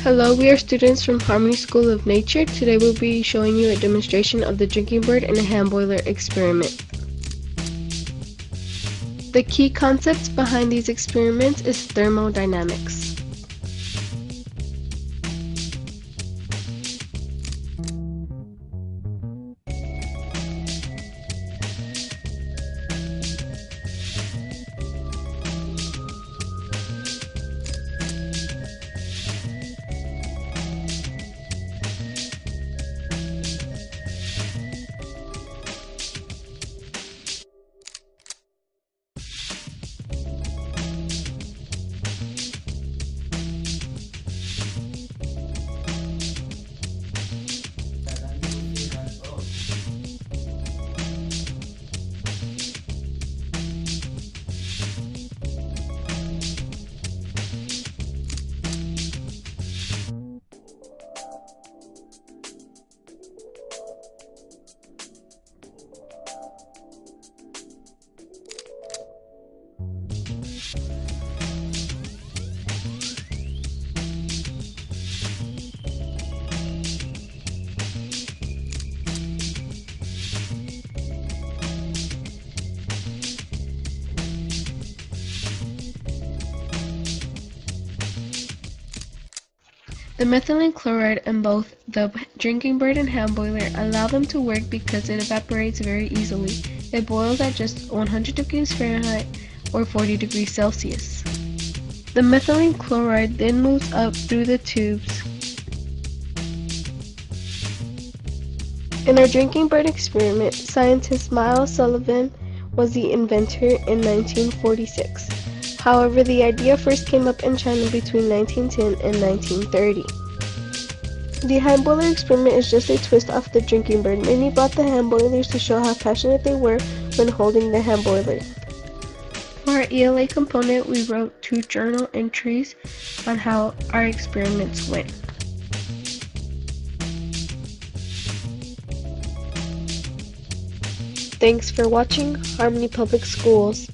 Hello, we are students from Harmony School of Nature. Today we'll be showing you a demonstration of the drinking bird and a hand boiler experiment. The key concepts behind these experiments is thermodynamics. The methylene chloride in both the drinking bird and hand boiler allow them to work because it evaporates very easily. It boils at just 100 degrees Fahrenheit or 40 degrees Celsius. The methylene chloride then moves up through the tubes. In our drinking bird experiment, scientist Miles Sullivan was the inventor in 1946. However, the idea first came up in China between 1910 and 1930. The hand boiler experiment is just a twist off the drinking bird. Many brought the hand boilers to show how passionate they were when holding the hand boiler. For our ELA component, we wrote 2 journal entries on how our experiments went. Thanks for watching Harmony Public Schools.